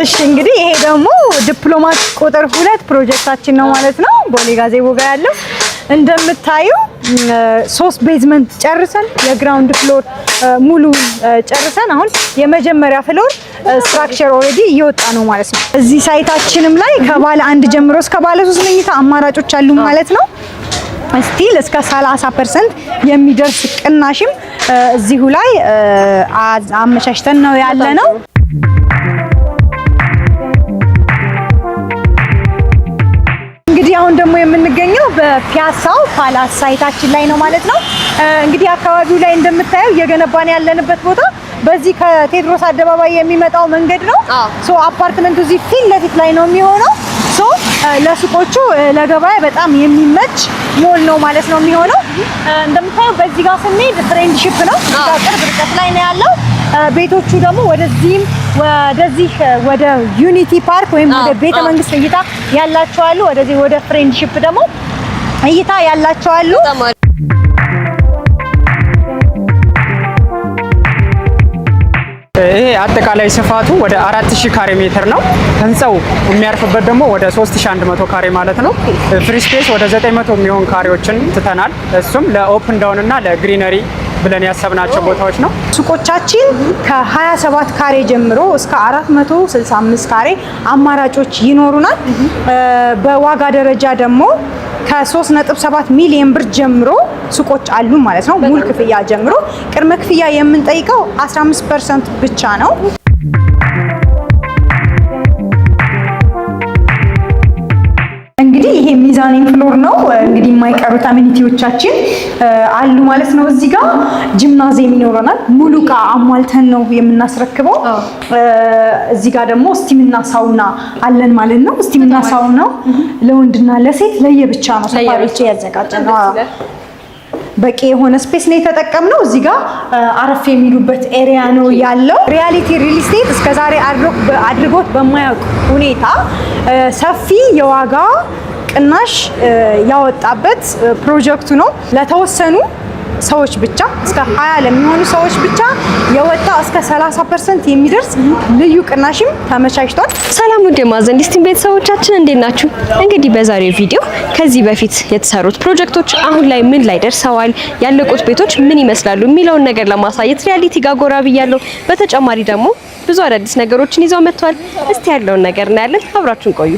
እሺ እንግዲህ ይሄ ደግሞ ዲፕሎማት ቁጥር 2 ፕሮጀክታችን ነው ማለት ነው። ቦሌ ጋዜቦ ጋር ያለው እንደምታዩ 3 ቤዝመንት ጨርሰን የግራውንድ ፍሎር ሙሉ ጨርሰን አሁን የመጀመሪያ ፍሎር ስትራክቸር ኦሬዲ እየወጣ ነው ማለት ነው። እዚህ ሳይታችንም ላይ ከባለ 1 ጀምሮ እስከ ባለ 3 መኝታ አማራጮች አሉ ማለት ነው። ስቲል እስከ 30% የሚደርስ ቅናሽም እዚሁ ላይ አመቻችተን ነው ያለነው። እንግዲህ አሁን ደግሞ የምንገኘው በፒያሳው ፓላስ ሳይታችን ላይ ነው ማለት ነው። እንግዲህ አካባቢው ላይ እንደምታየው እየገነባን ያለንበት ቦታ በዚህ ከቴዎድሮስ አደባባይ የሚመጣው መንገድ ነው። ሶ አፓርትመንቱ እዚህ ፊት ለፊት ላይ ነው የሚሆነው። ሶ ለሱቆቹ ለገበያ በጣም የሚመች ሞል ነው ማለት ነው የሚሆነው። እንደምታየው በዚህ ጋር ስንሄድ ፍሬንድሺፕ ነው ቅርብ ርቀት ላይ ነው ያለው። ቤቶቹ ደግሞ ወደዚህ ወደ ዩኒቲ ፓርክ ወይም ወደ ቤተ መንግስት እይታ ያላቸው አሉ። ወደዚህ ወደ ፍሬንድሺፕ ደግሞ እይታ ያላቸው አሉ። ይሄ አጠቃላይ ስፋቱ ወደ 4000 ካሬ ሜትር ነው። ህንጻው የሚያርፍበት ደግሞ ወደ 3100 ካሬ ማለት ነው። ፍሪ ስፔስ ወደ 900 የሚሆን ካሬዎችን ትተናል። እሱም ለኦፕን ዳውን እና ለግሪነሪ ብለን ያሰብናቸው ቦታዎች ነው። ሱቆቻችን ከ27 ካሬ ጀምሮ እስከ 465 ካሬ አማራጮች ይኖሩናል። በዋጋ ደረጃ ደግሞ ከ3.7 ሚሊዮን ብር ጀምሮ ሱቆች አሉ ማለት ነው። ሙሉ ክፍያ ጀምሮ ቅድመ ክፍያ የምንጠይቀው 15% ብቻ ነው። እንግዲህ ይሄ ሚዛኒንግ ፍሎር ነው። እንግዲህ የማይቀሩት አሚኒቲዎቻችን አሉ ማለት ነው። እዚህ ጋር ጂምናዚየም ይኖረናል። ሙሉ ዕቃ አሟልተን ነው የምናስረክበው። እዚህ ጋር ደግሞ ስቲምና ሳውና አለን ማለት ነው። ስቲምና ሳውናው ለወንድና ለሴት ለየብቻ ነው ሰፋሪዎች ያዘጋጀነው። በቂ የሆነ ስፔስ ነው የተጠቀምነው። እዚህ ጋር አረፍ የሚሉበት ኤሪያ ነው ያለው። ሪያሊቲ ሪል ስቴት እስከዛሬ አድርጎት በማያውቅ ሁኔታ ሰፊ የዋጋ ቅናሽ ያወጣበት ፕሮጀክቱ ነው። ለተወሰኑ ሰዎች ብቻ እስከ 20 ለሚሆኑ ሰዎች ብቻ የወጣ እስከ 30% የሚደርስ ልዩ ቅናሽም ተመቻችቷል። ሰላም ውድ የማዕዘን ዲስቲን ቤተሰቦቻችን እንዴት ናችሁ? እንግዲህ በዛሬው ቪዲዮ ከዚህ በፊት የተሰሩት ፕሮጀክቶች አሁን ላይ ምን ላይ ደርሰዋል፣ ያለቁት ቤቶች ምን ይመስላሉ የሚለውን ነገር ለማሳየት ሪያሊቲ ጋር ጎራ ብያለሁ። በተጨማሪ ደግሞ ብዙ አዳዲስ ነገሮችን ይዘው መጥቷል። እስቲ ያለውን ነገር እናያለን። አብራችሁን ቆዩ።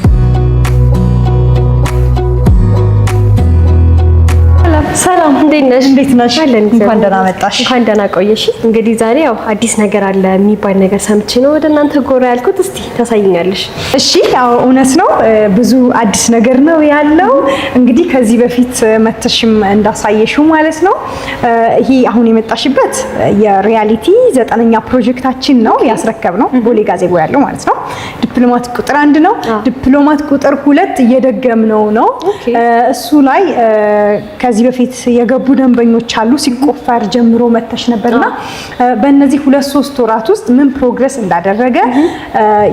ሰላም እንዴት ነሽ? እንኳን ደህና መጣሽ። እንኳን ደህና ቆየሽ። እንግዲህ ዛሬ ያው አዲስ ነገር አለ የሚባል ነገር ሰምቼ ነው ወደ እናንተ ጎራ ያልኩት። እስቲ ታሳይኛለሽ? እሺ፣ ያው እውነት ነው፣ ብዙ አዲስ ነገር ነው ያለው። እንግዲህ ከዚህ በፊት መተሽም እንዳሳየሽው ማለት ነው። ይሄ አሁን የመጣሽበት የሪያሊቲ 9ኛ ፕሮጀክታችን ነው ያስረከብነው ቦሌ ጋዜቦ ያለው ማለት ነው። ዲፕሎማት ቁጥር 1 ነው። ዲፕሎማት ቁጥር 2 እየደገምነው ነው። እሱ ላይ ከዚህ በፊት የገቡ ደንበኞች አሉ። ሲቆፈር ጀምሮ መተሽ ነበርና በእነዚህ 2-3 ወራት ውስጥ ምን ፕሮግረስ እንዳደረገ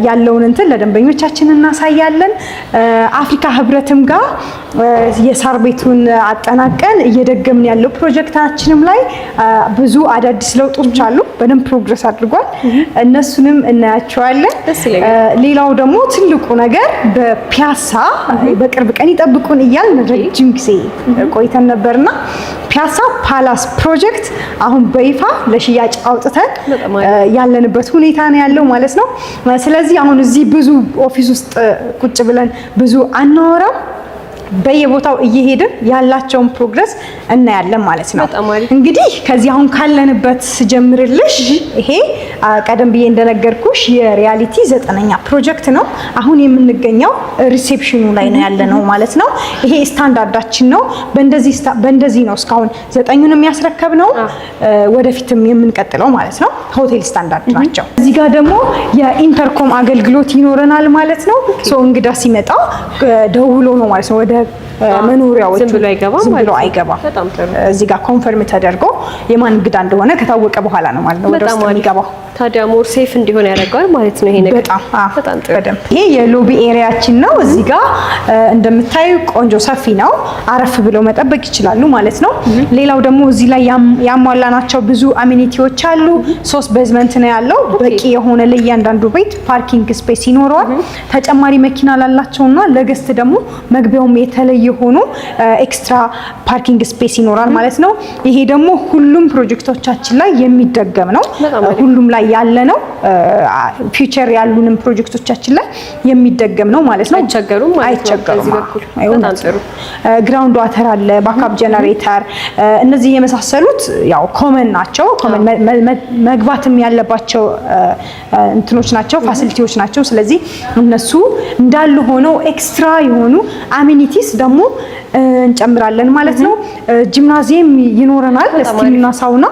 ያለውን እንትን ለደንበኞቻችን እናሳያለን። አፍሪካ ህብረትም ጋር የሳር ቤቱን አጠናቀን እየደገምን ያለው ፕሮጀክታችንም ላይ ብዙ አዳዲስ ለውጦች አሉ። በደንብ ፕሮግረስ አድርጓል። እነሱንም እናያቸዋለን። ሌላው ደግሞ ትልቁ ነገር በፒያሳ በቅርብ ቀን ይጠብቁን እያልን ረጅም ጊዜ ቆይተን ነበርና ፒያሳ ፓላስ ፕሮጀክት አሁን በይፋ ለሽያጭ አውጥተን ያለንበት ሁኔታ ነው ያለው ማለት ነው። ስለዚህ አሁን እዚህ ብዙ ኦፊስ ውስጥ ቁጭ ብለን ብዙ አናወራም። በየቦታው እየሄድን ያላቸውን ፕሮግረስ እናያለን ማለት ነው። እንግዲህ ከዚህ አሁን ካለንበት ጀምርልሽ ይሄ ቀደም ብዬ እንደነገርኩሽ የሪያሊቲ 9ኛ ፕሮጀክት ነው። አሁን የምንገኘው ሪሴፕሽኑ ላይ ነው ያለነው ማለት ነው። ይሄ ስታንዳርዳችን ነው። በእንደዚህ ነው እስካሁን 9ኙንም ያስረከብነው፣ ወደፊትም የምንቀጥለው ማለት ነው። ሆቴል ስታንዳርድ ናቸው። እዚህ ጋር ደግሞ የኢንተርኮም አገልግሎት ይኖረናል ማለት ነው። ሶ እንግዳ ሲመጣ ደውሎ ነው ማለት ነው ወደ መኖሪያው ዝም ብሎ አይገባም። እዚህ ጋር ኮንፈርም ተደርጎ የማን እንግዳ እንደሆነ ከታወቀ በኋላ ነው ማለት ነው ወደ ውስጥ የሚገባው። ታዲያ ሞር ሴፍ እንዲሆን ያደርገዋል ማለት ነው ይሄ ነገር። በጣም ጥሩ። ይሄ የሎቢ ኤሪያችን ነው። እዚህ ጋር እንደምታዩ ቆንጆ ሰፊ ነው። አረፍ ብለው መጠበቅ ይችላሉ ማለት ነው። ሌላው ደግሞ እዚህ ላይ ያሟላናቸው ብዙ አሚኒቲዎች አሉ። 3 ቤዝመንት ነው ያለው። በቂ የሆነ ለእያንዳንዱ ቤት ፓርኪንግ ስፔስ ይኖረዋል። ተጨማሪ መኪና ላላቸውና ለገስት ደግሞ መግቢያውም የተለየ ሆኖ ኤክስትራ ፓርኪንግ ስፔስ ይኖራል ማለት ነው። ይሄ ደግሞ ሁሉም ፕሮጀክቶቻችን ላይ የሚደገም ነው። ሁሉም ላይ ያለ ነው። ፊውቸር ያሉንም ፕሮጀክቶቻችን ላይ የሚደገም ነው ማለት ነው። አይቸገሩም ማለት ነው። በዚህ በኩል በጣም ጥሩ። ግራውንድ ዋተር አለ፣ ባካፕ ጀነሬተር፣ እነዚህ የመሳሰሉት ያው ኮመን ናቸው። ኮመን መግባትም ያለባቸው እንትኖች ናቸው፣ ፋሲሊቲዎች ናቸው። ስለዚህ እነሱ እንዳሉ ሆነው ኤክስትራ የሆኑ አሚኒቲስ ደግሞ እንጨምራለን ማለት ነው። ጂምናዚየም ይኖረናል። ስቲምና ሳውና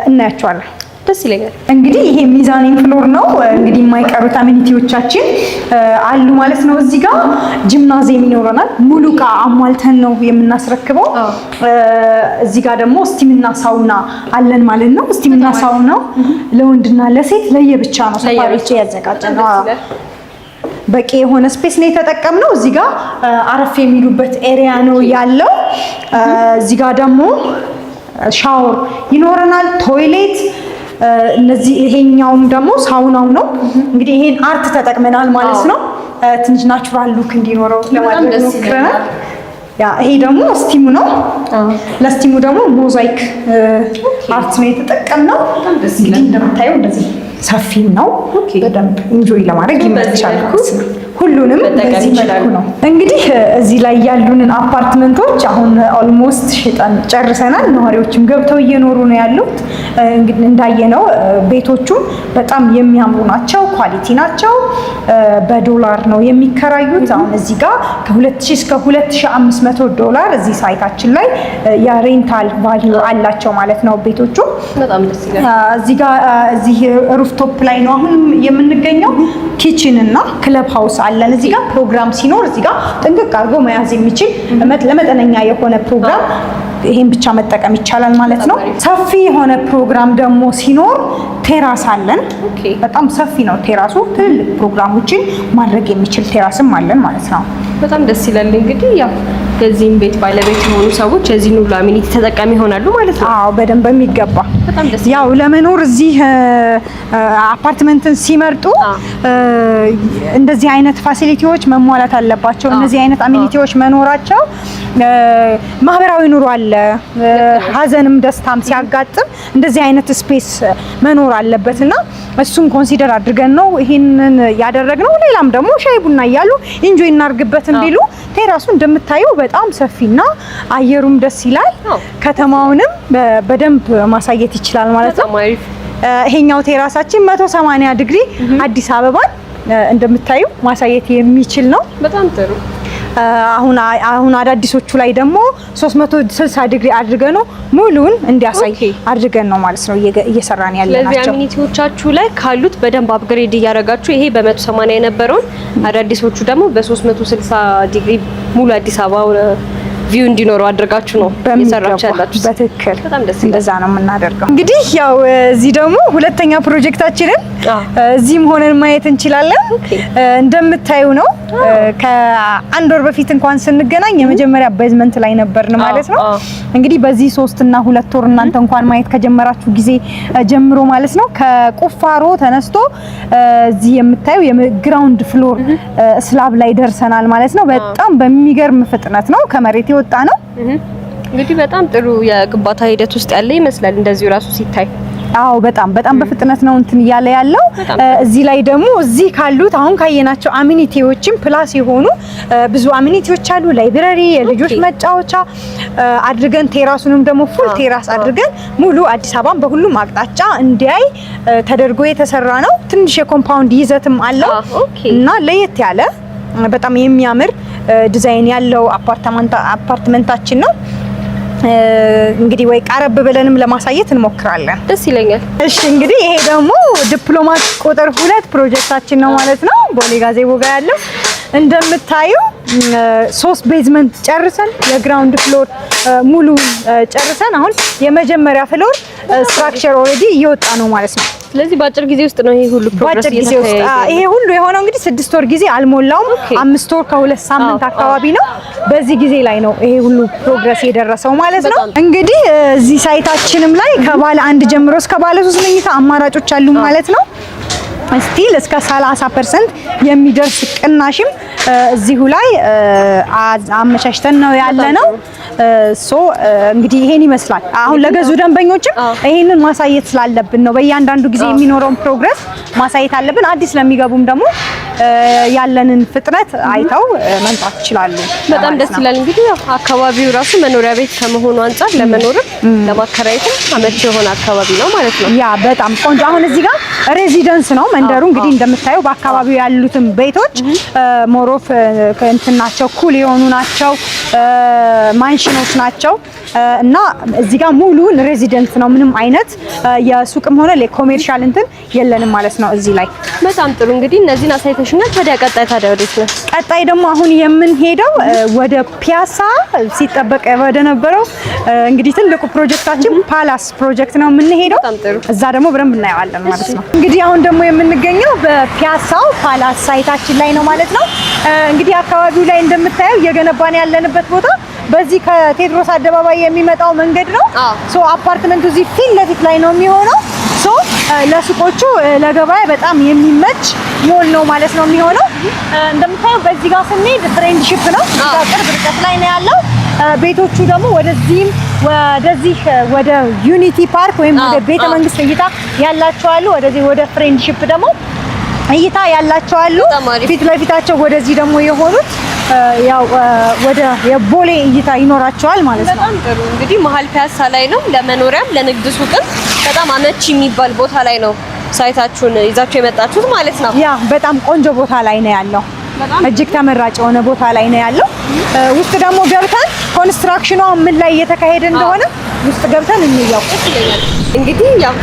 እናያቸዋለን። ደስ ይለኛል። እንግዲህ ይሄ ሚዛኒንግ ፍሎር ነው። እንግዲህ የማይቀሩት አሚኒቲዎቻችን አሉ ማለት ነው። እዚህ ጋር ጂምናዚየም ይኖረናል። ሙሉ ዕቃ አሟልተን ነው የምናስረክበው። እዚህ ጋር ደግሞ ስቲምና ሳውና አለን ማለት ነው። ስቲምና ሳውናው ለወንድና ለሴት ለየብቻ ነው ሰፋሪዎች ያዘጋጀነው። በቂ የሆነ ስፔስ ነው የተጠቀምነው። እዚህ ጋር አረፍ የሚሉበት ኤሪያ ነው ያለው። እዚህ ጋር ደግሞ ሻወር ይኖረናል፣ ቶይሌት። እነዚህ ይሄኛውም ደግሞ ሳውናው ነው። እንግዲህ ይሄን አርት ተጠቅመናል ማለት ነው። ትንሽ ናቹራል ሉክ እንዲኖረው ለማድረግ ሞክረናል። ይሄ ደግሞ ስቲሙ ነው። ለስቲሙ ደግሞ ሞዛይክ አርት ነው የተጠቀምነው። እንግዲህ እንደምታየው እንደዚህ ሰፊም ነው። በደንብ ኢንጆይ ለማድረግ ይመቻል። ሁሉንም በዚህ መልኩ ነው። እንግዲህ እዚህ ላይ ያሉንን አፓርትመንቶች አሁን ኦልሞስት ሽጠን ጨርሰናል። ነዋሪዎችም ገብተው እየኖሩ ነው ያሉት። እንግዲህ እንዳየነው ቤቶቹ በጣም የሚያምሩ ናቸው፣ ኳሊቲ ናቸው። በዶላር ነው የሚከራዩት። አሁን እዚህ ጋር ከ2000 እስከ 2500 ዶላር እዚህ ሳይታችን ላይ የሬንታል ቫልዩ አላቸው ማለት ነው ቤቶቹ። በጣም ደስ ይላል። እዚህ ጋር እዚህ ሩፍቶፕ ላይ ነው አሁን የምንገኘው። ኪችን እና ክለብ ሃውስ አለን። እዚህ ጋር ፕሮግራም ሲኖር እዚህ ጋር ጥንቅቅ አድርጎ መያዝ የሚችል ለመጠነኛ የሆነ ፕሮግራም ይሄን ብቻ መጠቀም ይቻላል ማለት ነው። ሰፊ የሆነ ፕሮግራም ደግሞ ሲኖር ቴራስ አለን። በጣም ሰፊ ነው ቴራሱ። ትልልቅ ፕሮግራሞችን ማድረግ የሚችል ቴራስም አለን ማለት ነው። በጣም ደስ ይላል። እንግዲህ ያው የዚህም ቤት ባለቤት የሆኑ ሰዎች የዚህን ሁሉ አሚኒቲ ተጠቃሚ ይሆናሉ ማለት ነው። አዎ በደንብ የሚገባ በጣም ደስ ያው ለመኖር እዚህ አፓርትመንትን ሲመርጡ እንደዚህ አይነት ፋሲሊቲዎች መሟላት አለባቸው። እነዚህ አይነት አሚኒቲዎች መኖራቸው ማህበራዊ ኑሮ አለ፣ ሀዘንም ደስታም ሲያጋጥም እንደዚህ አይነት ስፔስ መኖር አለበትና እሱን ኮንሲደር አድርገን ነው ይሄንን ያደረግነው። ሌላም ደግሞ ሻይ ቡና እያሉ ኢንጆይ እናርግበት እንዲሉ ቴራሱ እንደምታየው በጣም ሰፊና አየሩም ደስ ይላል። ከተማውንም በደንብ ማሳየት ይችላል ማለት ነው። ይሄኛው ቴራሳችን 180 ዲግሪ አዲስ አበባን እንደምታዩ ማሳየት የሚችል ነው። በጣም ጥሩ። አሁን አዳዲሶቹ ላይ ደግሞ 360 ዲግሪ አድርገን ነው ሙሉን እንዲያሳይ አድርገን ነው ማለት ነው እየሰራን ያለናቸው። ስለዚህ አሚኒቲዎቻችሁ ላይ ካሉት በደንብ አፕግሬድ እያደረጋችሁ ይሄ በ180 የነበረውን አዳዲሶቹ ደግሞ በ360 ዲግሪ ሙሉ አዲስ አበባ ቪው እንዲኖረው አድርጋችሁ ነው እየሰራችሁ ያላችሁ። በትክክል በጣም ደስ ይላል። እንደዛ ነው የምናደርገው። እንግዲህ ያው እዚህ ደግሞ ሁለተኛ ፕሮጀክታችንን እዚህም ሆነን ማየት እንችላለን። እንደምታዩ ነው። ከአንድ ወር በፊት እንኳን ስንገናኝ የመጀመሪያ ቤዝመንት ላይ ነበርን ማለት ነው። እንግዲህ በዚህ 3 እና 2 ወር እናንተ እንኳን ማየት ከጀመራችሁ ጊዜ ጀምሮ ማለት ነው ከቁፋሮ ተነስቶ እዚህ የምታዩ የግራውንድ ፍሎር ስላብ ላይ ደርሰናል ማለት ነው። በጣም በሚገርም ፍጥነት ነው ከመሬት የወጣ ነው። እንግዲህ በጣም ጥሩ የግንባታ ሂደት ውስጥ ያለ ይመስላል እንደዚሁ ራሱ ሲታይ። አዎ በጣም በፍጥነት ነው እንትን እያለ ያለው። እዚህ ላይ ደግሞ እዚህ ካሉት አሁን ካየናቸው አሚኒቲዎችም ፕላስ የሆኑ ብዙ አሚኒቲዎች አሉ። ላይብረሪ፣ የልጆች መጫወቻ አድርገን ቴራሱንም ደግሞ ፉል ቴራስ አድርገን ሙሉ አዲስ አበባን በሁሉም አቅጣጫ እንዲያይ ተደርጎ የተሰራ ነው። ትንሽ የኮምፓውንድ ይዘትም አለው እና ለየት ያለ በጣም የሚያምር ዲዛይን ያለው አፓርትመንታችን ነው። እንግዲህ ወይ ቀረብ ብለንም ለማሳየት እንሞክራለን። ደስ ይለኛል። እሺ እንግዲህ ይሄ ደግሞ ዲፕሎማት ቁጥር 2 ፕሮጀክታችን ነው ማለት ነው። ቦሌ ጋዜቦ ጋር ያለው እንደምታዩ 3 ቤዝመንት ጨርሰን የግራውንድ ፍሎር ሙሉ ጨርሰን አሁን የመጀመሪያ ፍሎር ስትራክቸር ኦልሬዲ እየወጣ ነው ማለት ነው። ስለዚህ በአጭር ጊዜ ውስጥ ነው ይሄ ሁሉ ፕሮግረስ እየተካሄደ። ይሄ ሁሉ የሆነው እንግዲህ 6 ወር ጊዜ አልሞላውም። 5 ወር ከ2 ሳምንት አካባቢ ነው። በዚህ ጊዜ ላይ ነው ይሄ ሁሉ ፕሮግረስ የደረሰው ማለት ነው። እንግዲህ እዚህ ሳይታችንም ላይ ከባለ 1 ጀምሮ እስከ ባለ 3 መኝታ አማራጮች አሉ ማለት ነው። ስቲል እስከ 30% የሚደርስ ቅናሽም እዚሁ ላይ አመቻችተን ነው ያለነው። እንግዲህ ይሄን ይመስላል። አሁን ለገዙ ደንበኞችም ይሄንን ማሳየት ስላለብን ነው። በእያንዳንዱ ጊዜ የሚኖረውን ፕሮግረስ ማሳየት አለብን። አዲስ ለሚገቡም ደግሞ ያለንን ፍጥነት አይተው መምጣት ይችላሉ። በጣም ደስ ይላል። እንግዲህ አካባቢው ራሱ መኖሪያ ቤት ከመሆኑ አንፃር ለመኖርም ለማከራየትም አመቺ የሆነ አካባቢ ነው ማለት ነው። ያ በጣም ቆንጆ። አሁን እዚህ ጋር ሬዚደንስ ነው መንደሩ። እንግዲህ እንደምታየው በአካባቢው ያሉትን ቤቶች ሞሮፍ ከእንትን ናቸው፣ ኩል የሆኑ ናቸው፣ ማንሽኖች ናቸው እና እዚህ ጋር ሙሉን ሬዚደንስ ነው። ምንም አይነት የሱቅም ሆነ ለኮሜርሻል እንትን የለንም ማለት ነው እዚህ ላይ። በጣም ጥሩ። እንግዲህ እነዚህን አሳይተሽኛል። ታዲያ ወዴት ነው? ቀጣይ ደግሞ አሁን የምንሄደው ወደ ፒያሳ ሲጠበቅ ወደ ነበረው እንግዲህ ትልቁ ፕሮጀክታችን ፓላስ ፕሮጀክት ነው የምንሄደው። እዛ ደግሞ በደንብ እናየዋለን ማለት ነው። እንግዲህ አሁን ደግሞ የምንገኘው በፒያሳው ፓላስ ሳይታችን ላይ ነው ማለት ነው። እንግዲህ አካባቢው ላይ እንደምታየው እየገነባን ያለንበት ቦታ በዚህ ከቴዎድሮስ አደባባይ የሚመጣው መንገድ ነው። አፓርትመንቱ እዚህ ፊት ለፊት ላይ ነው የሚሆነው። ለሱቆቹ ለገበያ በጣም የሚመች ሞል ነው ማለት ነው የሚሆነው። እንደምታየው በዚህ ጋር ስንሄድ ፍሬንድሺፕ ነው፣ ቅርብ ርቀት ላይ ነው ያለው። ቤቶቹ ደግሞ ወደዚህ ወደ ዩኒቲ ፓርክ ወይም ወደ ቤተ መንግስት እይታ ያላቸው አሉ። ወደዚህ ወደ ፍሬንድሺፕ ደግሞ እይታ ያላቸው አሉ። ፊት ለፊታቸው ወደዚህ ደግሞ የሆኑት ያው ወደ የቦሌ እይታ ይኖራቸዋል ማለት ነው። በጣም ጥሩ። እንግዲህ መሀል ፒያሳ ላይ ነው። ለመኖሪያም ለንግድ ሱቅም በጣም አመቺ የሚባል ቦታ ላይ ነው ሳይታችሁን ይዛችሁ የመጣችሁት ማለት ነው። ያ በጣም ቆንጆ ቦታ ላይ ነው ያለው። እጅግ ተመራጭ የሆነ ቦታ ላይ ነው ያለው። ውስጥ ደግሞ ገብተን ኮንስትራክሽኑ ምን ላይ እየተካሄደ እንደሆነ ውስጥ ገብተን እንየው። እንግዲህ ያው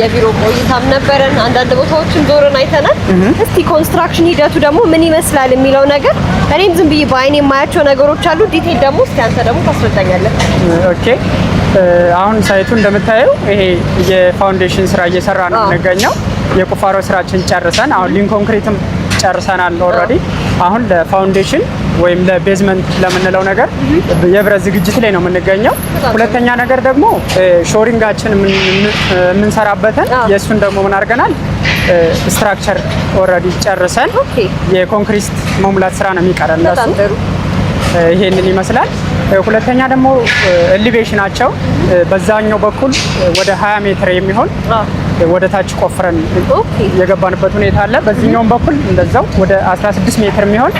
የቢሮ ቆይታም ነበረን፣ አንዳንድ ቦታዎችን ዞርን አይተናል። እስቲ ኮንስትራክሽን ሂደቱ ደግሞ ምን ይመስላል የሚለው ነገር እኔም ዝም ብዬ በአይኔ የማያቸው ነገሮች አሉ። ዲቴል ደግሞ እስቲ አንተ ደግሞ ታስረዳኛለህ። ኦኬ። አሁን ሳይቱ እንደምታየው ይሄ የፋውንዴሽን ስራ እየሰራ ነው የምንገኘው። የቁፋሮ ስራችን ጨርሰን አሁን ሊንክ ኮንክሪትም ጨርሰናል ኦልሬዲ። አሁን ለፋውንዴሽን ወይም ለቤዝመንት ለምንለው ነገር የብረት ዝግጅት ላይ ነው የምንገኘው። ሁለተኛ ነገር ደግሞ ሾሪንጋችን የምንሰራበትን የእሱን ደግሞ ምን አድርገናል ስትራክቸር ኦልሬዲ ጨርሰን የኮንክሪት መሙላት ስራ ነው የሚቀረን ለሱ። ይሄንን ይመስላል። ሁለተኛ ደግሞ ኤሊቬሽናቸው በዛኛው በኩል ወደ 20 ሜትር የሚሆን ወደ ታች ቆፍረን የገባንበት ሁኔታ አለ። በዚህኛውም በኩል እንደዛው ወደ 16 ሜትር የሚሆን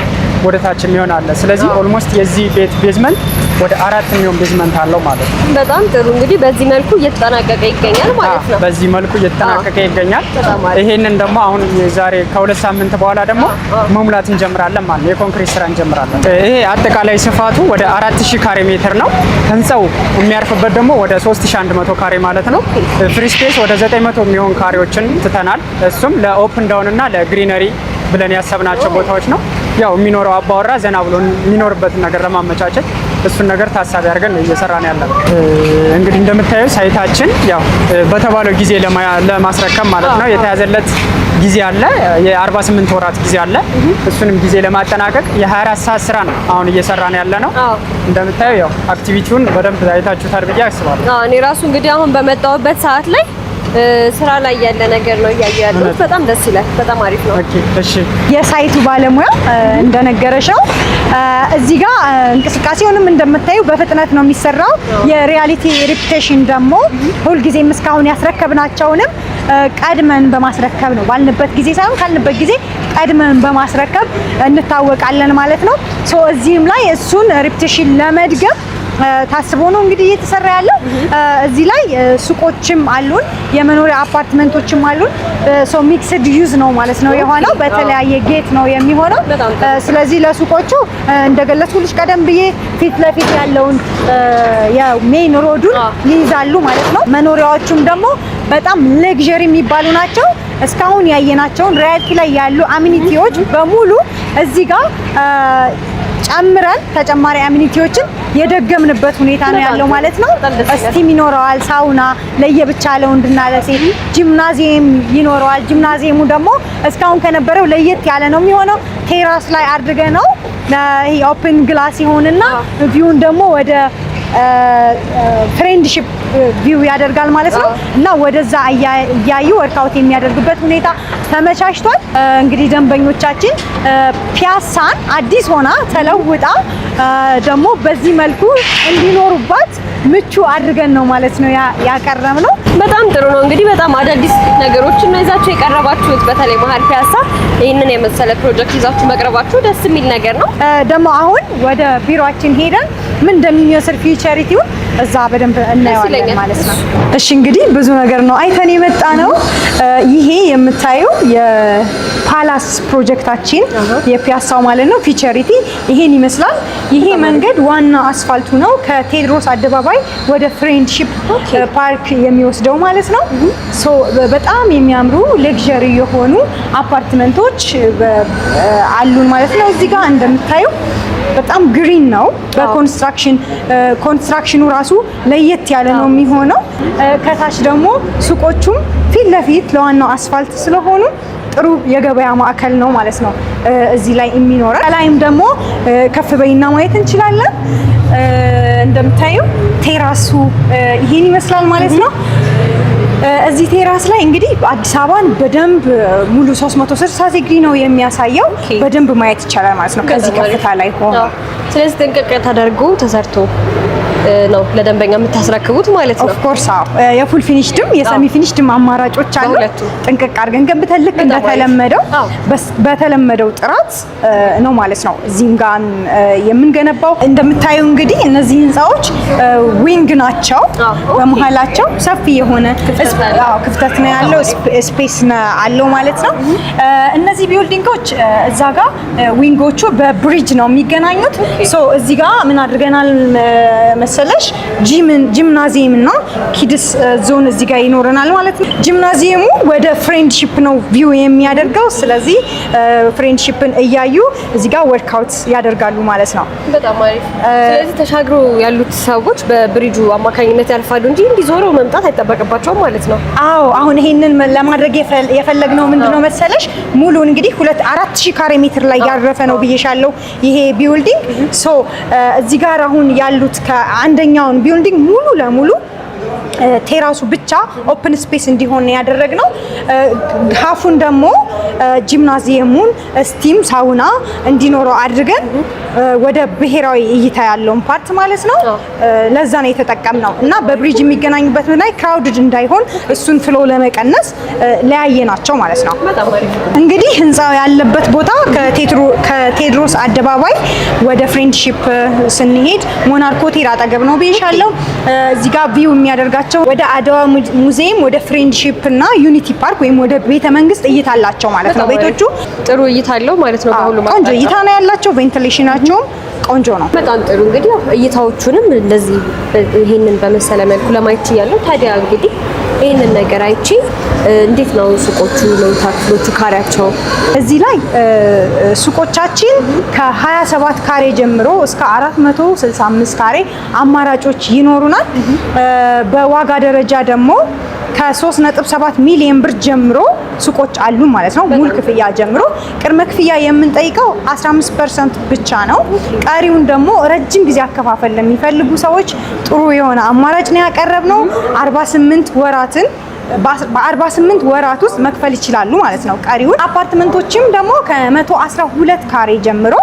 ወደ ታች የሚሆን አለ። ስለዚህ ኦልሞስት የዚህ ቤት ቤዝመንት ወደ 4 የሚሆን ቤዝመንት አለው ማለት ነው። በጣም ጥሩ። እንግዲህ በዚህ መልኩ እየተጠናቀቀ ይገኛል ማለት ነው። በዚህ መልኩ እየተጠናቀቀ ይገኛል። ይሄንን ደግሞ አሁን ዛሬ ከ2 ሳምንት በኋላ ደግሞ መሙላት እንጀምራለን ማለት ነው። የኮንክሪት ስራ እንጀምራለን። ይሄ አጠቃላይ ስፋቱ ወደ 4000 ካሬ ሜትር ነው። ህንጻው የሚያርፍበት ደግሞ ወደ 3100 ካሬ ማለት ነው። ፍሪ ስፔስ ወደ 900 የሚሆን ካሬዎችን ትተናል። እሱም ለኦፕን ዳውን እና ለግሪነሪ ብለን ያሰብናቸው ቦታዎች ነው። ያው የሚኖረው አባወራ ዘና ብሎ የሚኖርበትን ነገር ለማመቻቸት እሱን ነገር ታሳቢ አድርገን እየሰራን ያለን። እንግዲህ እንደምታየው ሳይታችን ያው በተባለው ጊዜ ለማስረከብ ማለት ነው የተያዘለት ጊዜ አለ። የ48 ወራት ጊዜ አለ። እሱንም ጊዜ ለማጠናቀቅ የ24 ሰዓት ስራ ነው አሁን እየሰራን ያለ ነው። እንደምታየው ያው አክቲቪቲውን በደንብ አይታችሁታል ብዬ አስባለሁ። እኔ ራሱ እንግዲህ አሁን በመጣሁበት ሰዓት ላይ ስራ ላይ ያለ ነገር ነው እያየሁ ያለሁት። በጣም ደስ ይላል። በጣም አሪፍ ነው። እሺ የሳይቱ ባለሙያ እንደነገረሽ ነው እዚህ ጋር እንቅስቃሴውንም እንደምታዩ በፍጥነት ነው የሚሰራው። የሪያሊቲ ሪፒቴሽን ደግሞ ሁልጊዜም እስካሁን ያስረከብናቸውንም ቀድመን በማስረከብ ነው። ባልንበት ጊዜ ሳይሆን ካልንበት ጊዜ ቀድመን በማስረከብ እንታወቃለን ማለት ነው። እዚህም ላይ እሱን ሪፒቴሽን ለመድገም ታስቦ ነው እንግዲህ እየተሰራ ያለው። እዚህ ላይ ሱቆችም አሉን፣ የመኖሪያ አፓርትመንቶችም አሉን። ሚክስድ ዩዝ ነው ማለት ነው የሆነው። በተለያየ ጌት ነው የሚሆነው። ስለዚህ ለሱቆቹ እንደገለጽኩልሽ ቀደም ብዬ ፊት ለፊት ያለውን የሜን ሮዱን ይይዛሉ ማለት ነው። መኖሪያዎቹም ደግሞ በጣም ሌግዠሪ የሚባሉ ናቸው። እስካሁን ያየናቸውን ሪያሊቲ ላይ ያሉ አሚኒቲዎች በሙሉ እዚህ ጋር ጨምረን ተጨማሪ አሚኒቲዎችን የደገምንበት ሁኔታ ነው ያለው ማለት ነው። ስቲም ይኖረዋል፣ ሳውና ለየብቻ ለወንድና ለሴት፣ ጂምናዚየም ይኖረዋል። ጂምናዚየሙ ደግሞ እስካሁን ከነበረው ለየት ያለ ነው የሚሆነው። ቴራስ ላይ አድርገ ነው ይሄ ኦፕን ግላስ ይሆንና ቪውን ደግሞ ወደ ፍሬንድሺፕ ቪው ያደርጋል ማለት ነው እና ወደዛ እያዩ ወርክአውት የሚያደርጉበት ሁኔታ ተመቻችቷል። እንግዲህ ደንበኞቻችን ፒያሳን አዲስ ሆና ተለውጣ ደግሞ በዚህ መልኩ እንዲኖሩባት ምቹ አድርገን ነው ማለት ነው ያቀረብነው። በጣም ጥሩ ነው። እንግዲህ በጣም አዳዲስ ነገሮችን ነው ይዛችሁ የቀረባችሁት። በተለይ መሀል ፒያሳ ይህንን የመሰለ ፕሮጀክት ይዛችሁ መቅረባችሁ ደስ የሚል ነገር ነው። ደግሞ አሁን ወደ ቢሮአችን ሄደን ምን እንደሚመስል ፊውቸሪቲውን እዛ በደንብ እናየዋለን ማለት ነው። እሺ እንግዲህ ብዙ ነገር ነው አይተን የመጣ ነው። ይሄ የምታየው የፓላስ ፕሮጀክታችን የፒያሳው ማለት ነው ፊውቸሪቲ ይሄን ይመስላል። ይሄ መንገድ ዋና አስፋልቱ ነው ከቴዎድሮስ አደባባይ ወደ ፍሬንድሺፕ ፓርክ የሚወስደው ማለት ነው። ሶ በጣም የሚያምሩ ሌክዠሪ የሆኑ አፓርትመንቶች አሉን ማለት ነው። እዚህ ጋር እንደምታየው በጣም ግሪን ነው። ኮንስትራክሽኑ ራሱ ለየት ያለ ነው የሚሆነው። ከታች ደግሞ ሱቆቹም ፊት ለፊት ለዋናው አስፋልት ስለሆኑ ጥሩ የገበያ ማዕከል ነው ማለት ነው እዚህ ላይ የሚኖረው። ከላይም ደግሞ ከፍ በይና ማየት እንችላለን። እንደምታዩ ቴራሱ ይሄን ይመስላል ማለት ነው። እዚህ ቴራስ ላይ እንግዲህ አዲስ አበባን በደንብ ሙሉ 360 ዲግሪ ነው የሚያሳየው። በደንብ ማየት ይቻላል ማለት ነው ከዚህ ከፍታ ላይ ሆኖ። ስለዚህ ጥንቅቅ ተደርጎ ተሰርቶ ነው ለደንበኛ የምታስረክቡት ማለት ነው። ኦፍ ኮርስ አዎ። የፉል ፊኒሽድም የሰሚ ፊኒሽድም አማራጮች አሉ። ጥንቅቅ አድርገን ገንብተን ልክ እንደተለመደው በተለመደው ጥራት ነው ማለት ነው እዚህም ጋር የምንገነባው። እንደምታዩ እንግዲህ እነዚህ ህንጻዎች ዊንግ ናቸው። በመሃላቸው ሰፊ የሆነ ክፍተት ነው ያለው፣ ስፔስ አለው ማለት ነው። እነዚህ ቢልዲንጎች እዛ ጋር ዊንጎቹ በብሪጅ ነው የሚገናኙት። ሶ እዚህ ጋር ምን አድርገናል መሰለሽ ጂምናዚየም እና ኪድስ ዞን እዚህ ጋር ይኖረናል ማለት ነው። ጂምናዚየሙ ወደ ፍሬንድሺፕ ነው ቪው የሚያደርገው። ስለዚህ ፍሬንድሺፕን እያዩ እዚህ ጋር ወርክአውት ያደርጋሉ ማለት ነው። በጣም አሪፍ። ስለዚህ ተሻግሮ ያሉት ሰዎች በብሪጁ አማካኝነት ያልፋሉ እንጂ እንዲዞረው መምጣት አይጠበቅባቸውም ማለት ነው። አዎ አሁን ይሄንን ለማድረግ የፈለግነው ምንድነው መሰለሽ ሙሉን እንግዲህ 4000 ካሬ ሜትር ላይ ያረፈ ነው ብዬሻለሁ ይሄ ቢልዲንግ። ሶ እዚህ ጋር አሁን ያሉት ከአንደኛውን ቢልዲንግ ሙሉ ለሙሉ ቴራሱ ብቻ ኦፕን ስፔስ እንዲሆን ያደረግነው። ሀፉን ደግሞ ጂምናዚየሙን ስቲም ሳውና እንዲኖረው አድርገን ወደ ብሔራዊ እይታ ያለውን ፓርት ማለት ነው ለዛ ነው የተጠቀምነው እና በብሪጅ የሚገናኙበት ላይ ክራውድድ እንዳይሆን እሱን ፍሎ ለመቀነስ ለያየናቸው ማለት ነው። እንግዲህ ህንፃው ያለበት ቦታ ከቴዎድሮስ አደባባይ ወደ ፍሬንድሺፕ ስንሄድ ሞናርክ ሆቴል አጠገብ ነው ብዬሻለሁ። እዚህ ጋር ቪው የሚያደርጋቸው ወደ አድዋ ሙዚየም፣ ወደ ፍሬንድሺፕ እና ዩኒቲ ፓርክ ወይም ወደ ቤተ መንግስት እይታ አላቸው ማለት ነው። ቤቶቹ ጥሩ እይታ አለው ማለት ነው። በሁሉ ማለት ቆንጆ እይታ ነው ያላቸው። ቬንቲሌሽናቸውም ቆንጆ ነው። በጣም ጥሩ። እንግዲህ እይታዎቹንም እንደዚህ ይሄንን በመሰለ መልኩ ለማየት ይችላል። ታዲያ እንግዲህ ይሄንን ነገር አይቺ እንዴት ነው ሱቆቹ መኝታ ክፍሎቹ ካሬያቸው? እዚህ ላይ ሱቆቻችን ከ27 ካሬ ጀምሮ እስከ 465 ካሬ አማራጮች ይኖሩናል። በዋጋ ደረጃ ደግሞ ከ3.7 ሚሊዮን ብር ጀምሮ ሱቆች አሉ ማለት ነው። ሙሉ ክፍያ ጀምሮ ቅድመ ክፍያ የምንጠይቀው 15% ብቻ ነው። ቀሪውን ደግሞ ረጅም ጊዜ አከፋፈል ለሚፈልጉ ሰዎች ጥሩ የሆነ አማራጭ ነው ያቀረብነው። 48 ወራትን በ48 ወራት ውስጥ መክፈል ይችላሉ ማለት ነው። ቀሪውን አፓርትመንቶችም ደግሞ ከ112 ካሬ ጀምሮ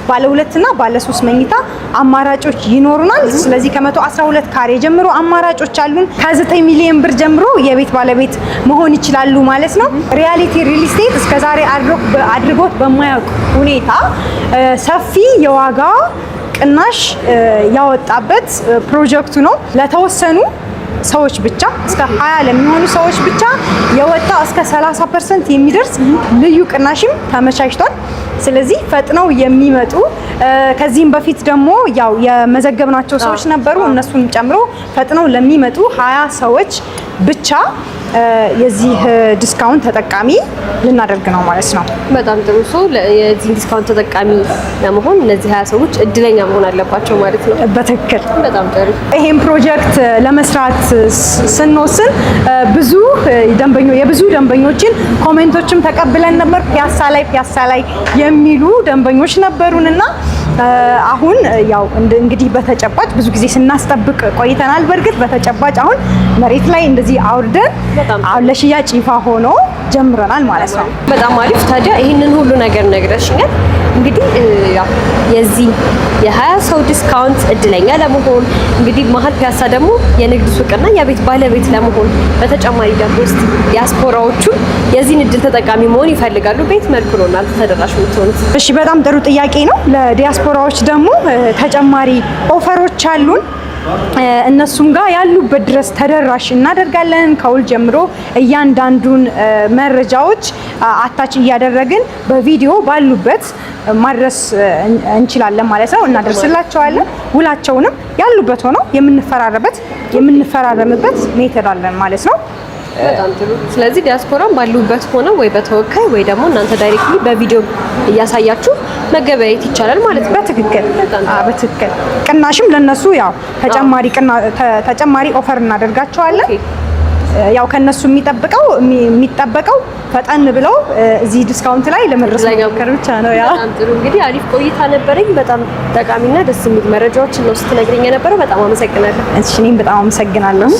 ባለ 2 እና ባለ 3 መኝታ አማራጮች ይኖሩናል። ስለዚህ ከ112 ካሬ ጀምሮ አማራጮች አሉን። ከ9 ሚሊዮን ብር ጀምሮ የቤት ባለቤት መሆን ይችላሉ ማለት ነው። ሪያሊቲ ሪል ስቴት እስከዛሬ አድርጎት በማያውቅ ሁኔታ ሰፊ የዋጋ ቅናሽ ያወጣበት ፕሮጀክቱ ነው። ለተወሰኑ ሰዎች ብቻ እስከ 20 ለሚሆኑ ሰዎች ብቻ የወጣ እስከ 30% የሚደርስ ልዩ ቅናሽም ተመቻችቷል። ስለዚህ ፈጥነው የሚመጡ ከዚህም በፊት ደግሞ ያው የመዘገብናቸው ሰዎች ነበሩ። እነሱን ጨምሮ ፈጥነው ለሚመጡ 20 ሰዎች ብቻ የዚህ ዲስካውንት ተጠቃሚ ልናደርግ ነው ማለት ነው። በጣም ጥሩ። የዚህ ዲስካውንት ተጠቃሚ ለመሆን እነዚህ 20 ሰዎች እድለኛ መሆን አለባቸው ማለት ነው። በትክክል። በጣም ጥሩ። ይሄን ፕሮጀክት ለመስራት ስንወስን የብዙ ደንበኞችን ኮሜንቶችም ተቀብለን ነበር። ፒያሳ ላይ የሚሉ ደንበኞች ነበሩንና አሁን ያው እንግዲህ በተጨባጭ ብዙ ጊዜ ስናስጠብቅ ቆይተናል። በእርግጥ በተጨባጭ አሁን መሬት ላይ እንደዚህ አውርደን አሁን ለሽያጭ ይፋ ሆኖ ጀምረናል ማለት ነው። በጣም አሪፍ። ታዲያ ይህንን ሁሉ ነገር ነግረሽኛል። እንግዲህ ያው የዚህ የ20 ሰው ዲስካውንት እድለኛ ለመሆን እንግዲህ መሀል ፒያሳ ደግሞ የንግድ ሱቅና የቤት ባለቤት ለመሆን በተጨማሪ ደግሞ ውስጥ ዲያስፖራዎቹ የዚህን እድል ተጠቃሚ መሆን ይፈልጋሉ። በየት መልኩ ነው እናንተ ተደራሽ የምትሆኑት? እሺ፣ በጣም ጥሩ ጥያቄ ነው። ለዲያስፖራዎች ደግሞ ተጨማሪ ኦፈሮች አሉን። እነሱም ጋር ያሉበት ድረስ ተደራሽ እናደርጋለን። ከውል ጀምሮ እያንዳንዱን መረጃዎች አታች እያደረግን በቪዲዮ ባሉበት ማድረስ እንችላለን ማለት ነው። እናደርስላቸዋለን። ውላቸውንም ያሉበት ሆነው የምንፈራረምበት ሜተድ አለን ማለት ነው። በጣም ጥሩ። ስለዚህ ዲያስፖራም ባሉበት ሆነው ወይ በተወካይ ወይ ደግሞ እናንተ ዳይሬክትሊ በቪዲዮ እያሳያችሁ መገበያየት ይቻላል ማለት ነው። በትክክል። ቅናሽም ለነሱ ያው ተጨማሪ ኦፈር እናደርጋቸዋለን። ያው ከነሱ የሚጠበቀው ፈጠን ብለው እዚህ ዲስካውንት ላይ ለመድረስ መሞከር ብቻ ነው። ያው በጣም ጥሩ። እንግዲህ አሪፍ ቆይታ ነበረኝ። በጣም ጠቃሚና ደስ የሚል መረጃዎችን ነው ስትነግረኝ የነበረው። በጣም አመሰግናለሁ። እሺ፣ እኔም በጣም አመሰግናለሁ።